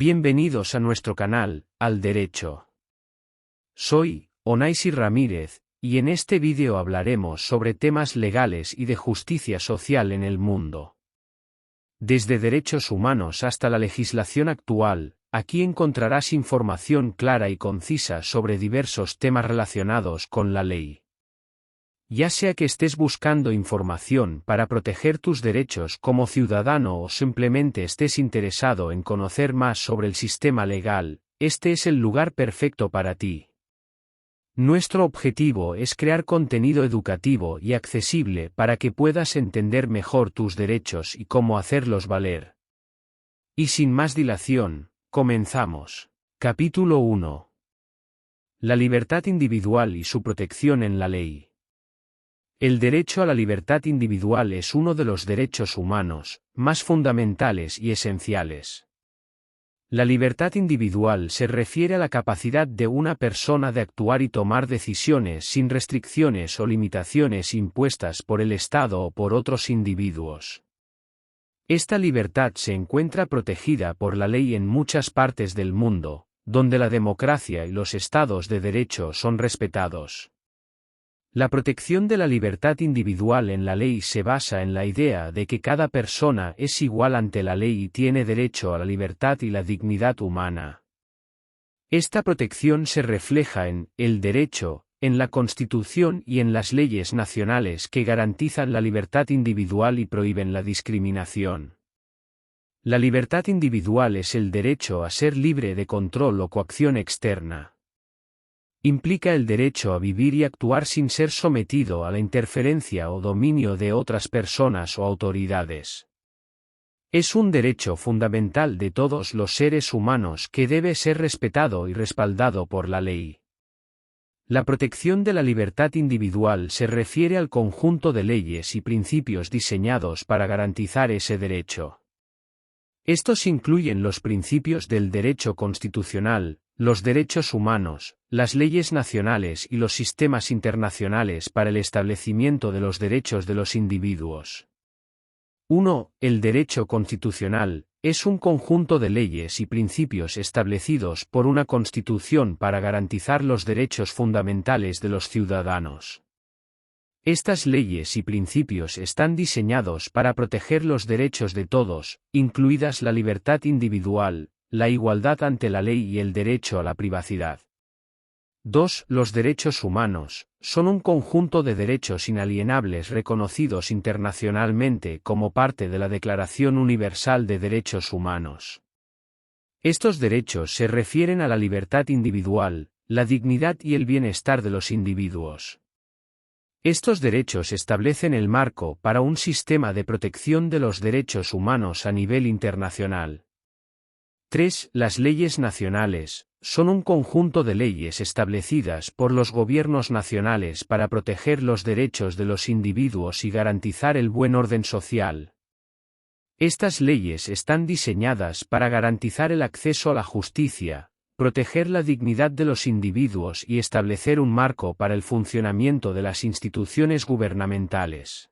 Bienvenidos a nuestro canal, Al Derecho. Soy Onaisi Ramírez, y en este vídeo hablaremos sobre temas legales y de justicia social en el mundo. Desde derechos humanos hasta la legislación actual, aquí encontrarás información clara y concisa sobre diversos temas relacionados con la ley. Ya sea que estés buscando información para proteger tus derechos como ciudadano o simplemente estés interesado en conocer más sobre el sistema legal, este es el lugar perfecto para ti. Nuestro objetivo es crear contenido educativo y accesible para que puedas entender mejor tus derechos y cómo hacerlos valer. Y sin más dilación, comenzamos. Capítulo 1. La libertad individual y su protección en la ley. El derecho a la libertad individual es uno de los derechos humanos más fundamentales y esenciales. La libertad individual se refiere a la capacidad de una persona de actuar y tomar decisiones sin restricciones o limitaciones impuestas por el Estado o por otros individuos. Esta libertad se encuentra protegida por la ley en muchas partes del mundo, donde la democracia y los estados de derecho son respetados. La protección de la libertad individual en la ley se basa en la idea de que cada persona es igual ante la ley y tiene derecho a la libertad y la dignidad humana. Esta protección se refleja en el derecho, en la Constitución y en las leyes nacionales que garantizan la libertad individual y prohíben la discriminación. La libertad individual es el derecho a ser libre de control o coacción externa. Implica el derecho a vivir y actuar sin ser sometido a la interferencia o dominio de otras personas o autoridades. Es un derecho fundamental de todos los seres humanos que debe ser respetado y respaldado por la ley. La protección de la libertad individual se refiere al conjunto de leyes y principios diseñados para garantizar ese derecho. Estos incluyen los principios del derecho constitucional, los derechos humanos, las leyes nacionales y los sistemas internacionales para el establecimiento de los derechos de los individuos. 1. El derecho constitucional es un conjunto de leyes y principios establecidos por una constitución para garantizar los derechos fundamentales de los ciudadanos. Estas leyes y principios están diseñados para proteger los derechos de todos, incluidas la libertad individual, la igualdad ante la ley y el derecho a la privacidad. 2. Los derechos humanos son un conjunto de derechos inalienables reconocidos internacionalmente como parte de la Declaración Universal de Derechos Humanos. Estos derechos se refieren a la libertad individual, la dignidad y el bienestar de los individuos. Estos derechos establecen el marco para un sistema de protección de los derechos humanos a nivel internacional. 3. Las leyes nacionales son un conjunto de leyes establecidas por los gobiernos nacionales para proteger los derechos de los individuos y garantizar el buen orden social. Estas leyes están diseñadas para garantizar el acceso a la justicia, proteger la dignidad de los individuos y establecer un marco para el funcionamiento de las instituciones gubernamentales.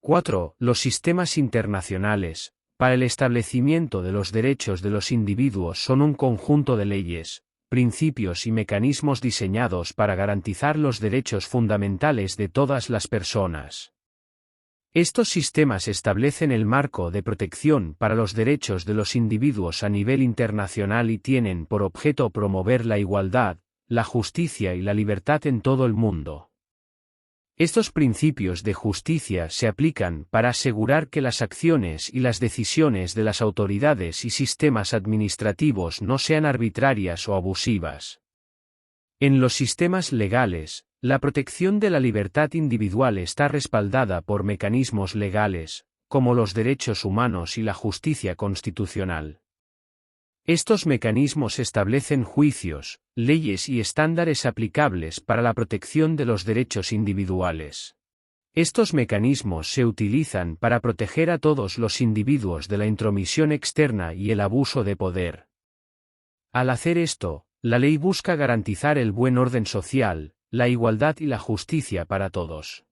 4. Los sistemas internacionales para el establecimiento de los derechos de los individuos son un conjunto de leyes, principios y mecanismos diseñados para garantizar los derechos fundamentales de todas las personas. Estos sistemas establecen el marco de protección para los derechos de los individuos a nivel internacional y tienen por objeto promover la igualdad, la justicia y la libertad en todo el mundo. Estos principios de justicia se aplican para asegurar que las acciones y las decisiones de las autoridades y sistemas administrativos no sean arbitrarias o abusivas. En los sistemas legales, la protección de la libertad individual está respaldada por mecanismos legales, como los derechos humanos y la justicia constitucional. Estos mecanismos establecen juicios, leyes y estándares aplicables para la protección de los derechos individuales. Estos mecanismos se utilizan para proteger a todos los individuos de la intromisión externa y el abuso de poder. Al hacer esto, la ley busca garantizar el buen orden social, la igualdad y la justicia para todos.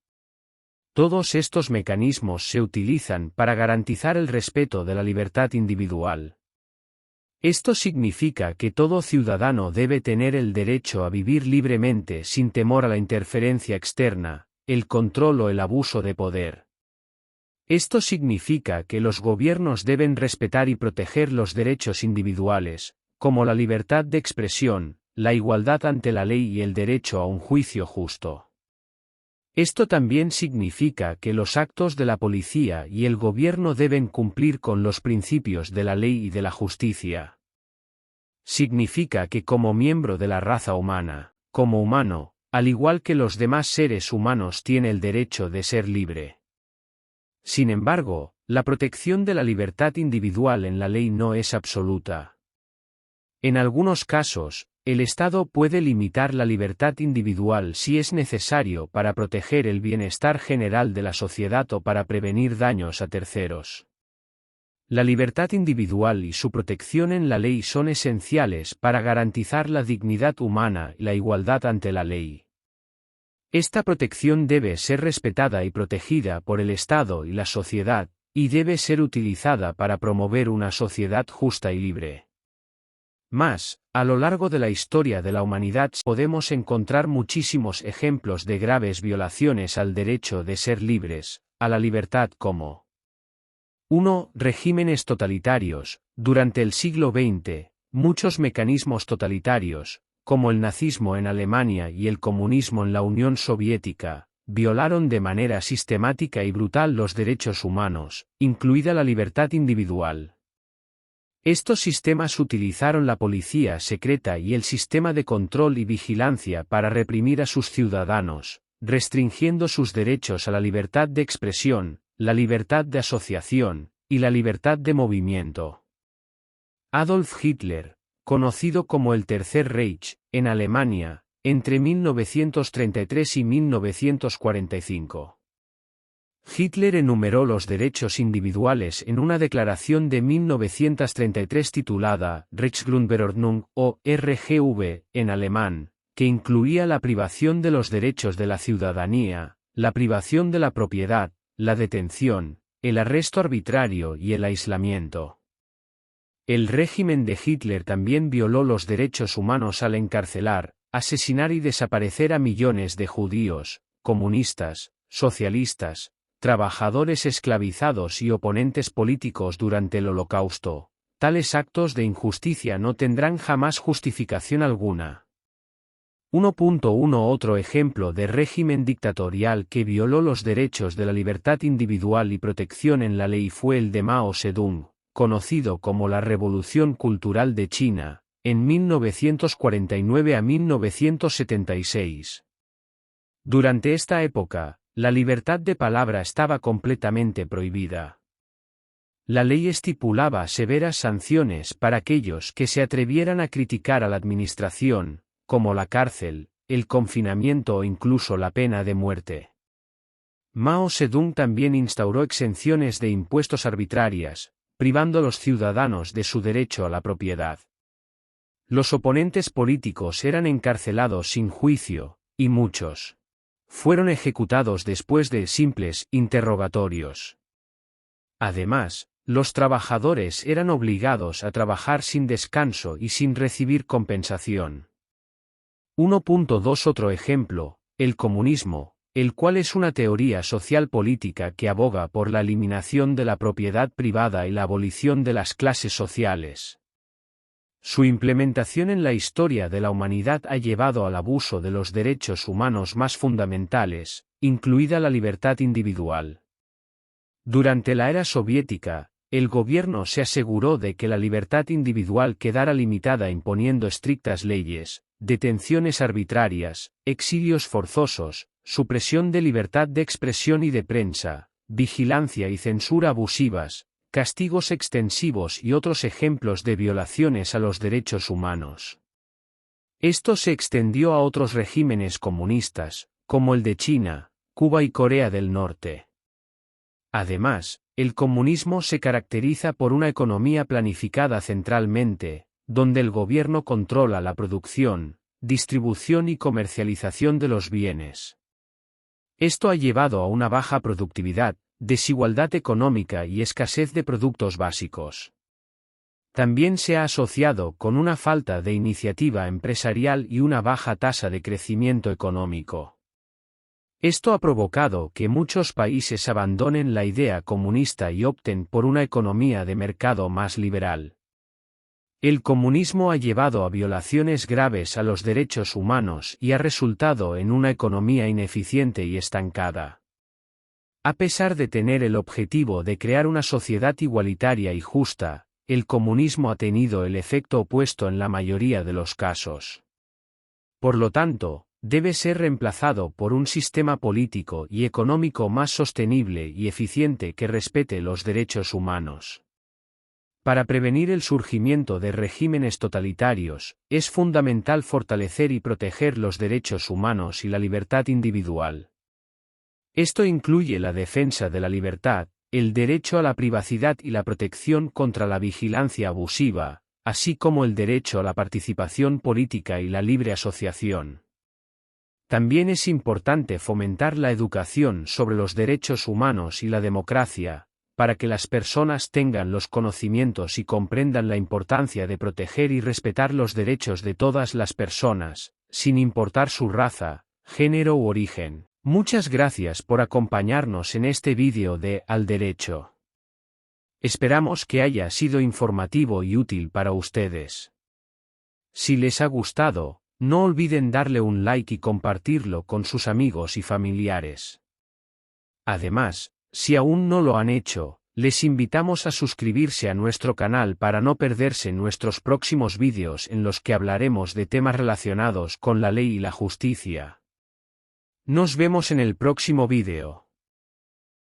Todos estos mecanismos se utilizan para garantizar el respeto de la libertad individual. Esto significa que todo ciudadano debe tener el derecho a vivir libremente sin temor a la interferencia externa, el control o el abuso de poder. Esto significa que los gobiernos deben respetar y proteger los derechos individuales, como la libertad de expresión, la igualdad ante la ley y el derecho a un juicio justo. Esto también significa que los actos de la policía y el gobierno deben cumplir con los principios de la ley y de la justicia. Significa que como miembro de la raza humana, como humano, al igual que los demás seres humanos tiene el derecho de ser libre. Sin embargo, la protección de la libertad individual en la ley no es absoluta. En algunos casos, el Estado puede limitar la libertad individual si es necesario para proteger el bienestar general de la sociedad o para prevenir daños a terceros. La libertad individual y su protección en la ley son esenciales para garantizar la dignidad humana y la igualdad ante la ley. Esta protección debe ser respetada y protegida por el Estado y la sociedad, y debe ser utilizada para promover una sociedad justa y libre. Más, a lo largo de la historia de la humanidad podemos encontrar muchísimos ejemplos de graves violaciones al derecho de ser libres, a la libertad como 1. Regímenes totalitarios. Durante el siglo XX, muchos mecanismos totalitarios, como el nazismo en Alemania y el comunismo en la Unión Soviética, violaron de manera sistemática y brutal los derechos humanos, incluida la libertad individual. Estos sistemas utilizaron la policía secreta y el sistema de control y vigilancia para reprimir a sus ciudadanos, restringiendo sus derechos a la libertad de expresión, la libertad de asociación, y la libertad de movimiento. Adolf Hitler, conocido como el Tercer Reich, en Alemania, entre 1933 y 1945. Hitler enumeró los derechos individuales en una declaración de 1933 titulada Rechtsgrundverordnung o RGV en alemán, que incluía la privación de los derechos de la ciudadanía, la privación de la propiedad, la detención, el arresto arbitrario y el aislamiento. El régimen de Hitler también violó los derechos humanos al encarcelar, asesinar y desaparecer a millones de judíos, comunistas, socialistas, trabajadores esclavizados y oponentes políticos durante el Holocausto. Tales actos de injusticia no tendrán jamás justificación alguna. 1.1 Otro ejemplo de régimen dictatorial que violó los derechos de la libertad individual y protección en la ley fue el de Mao Zedong, conocido como la Revolución Cultural de China, en 1949 a 1976. Durante esta época, la libertad de palabra estaba completamente prohibida. La ley estipulaba severas sanciones para aquellos que se atrevieran a criticar a la administración, como la cárcel, el confinamiento o incluso la pena de muerte. Mao Zedong también instauró exenciones de impuestos arbitrarias, privando a los ciudadanos de su derecho a la propiedad. Los oponentes políticos eran encarcelados sin juicio, y muchos fueron ejecutados después de simples interrogatorios. Además, los trabajadores eran obligados a trabajar sin descanso y sin recibir compensación. 1.2 Otro ejemplo, el comunismo, el cual es una teoría social política que aboga por la eliminación de la propiedad privada y la abolición de las clases sociales. Su implementación en la historia de la humanidad ha llevado al abuso de los derechos humanos más fundamentales, incluida la libertad individual. Durante la era soviética, el gobierno se aseguró de que la libertad individual quedara limitada imponiendo estrictas leyes, detenciones arbitrarias, exilios forzosos, supresión de libertad de expresión y de prensa, vigilancia y censura abusivas, castigos extensivos y otros ejemplos de violaciones a los derechos humanos. Esto se extendió a otros regímenes comunistas, como el de China, Cuba y Corea del Norte. Además, el comunismo se caracteriza por una economía planificada centralmente, donde el gobierno controla la producción, distribución y comercialización de los bienes. Esto ha llevado a una baja productividad, desigualdad económica y escasez de productos básicos. También se ha asociado con una falta de iniciativa empresarial y una baja tasa de crecimiento económico. Esto ha provocado que muchos países abandonen la idea comunista y opten por una economía de mercado más liberal. El comunismo ha llevado a violaciones graves a los derechos humanos y ha resultado en una economía ineficiente y estancada. A pesar de tener el objetivo de crear una sociedad igualitaria y justa, el comunismo ha tenido el efecto opuesto en la mayoría de los casos. Por lo tanto, debe ser reemplazado por un sistema político y económico más sostenible y eficiente que respete los derechos humanos. Para prevenir el surgimiento de regímenes totalitarios, es fundamental fortalecer y proteger los derechos humanos y la libertad individual. Esto incluye la defensa de la libertad, el derecho a la privacidad y la protección contra la vigilancia abusiva, así como el derecho a la participación política y la libre asociación. También es importante fomentar la educación sobre los derechos humanos y la democracia, para que las personas tengan los conocimientos y comprendan la importancia de proteger y respetar los derechos de todas las personas, sin importar su raza, género u origen. Muchas gracias por acompañarnos en este vídeo de Al Derecho. Esperamos que haya sido informativo y útil para ustedes. Si les ha gustado, no olviden darle un like y compartirlo con sus amigos y familiares. Además, si aún no lo han hecho, les invitamos a suscribirse a nuestro canal para no perderse nuestros próximos vídeos en los que hablaremos de temas relacionados con la ley y la justicia. Nos vemos en el próximo vídeo.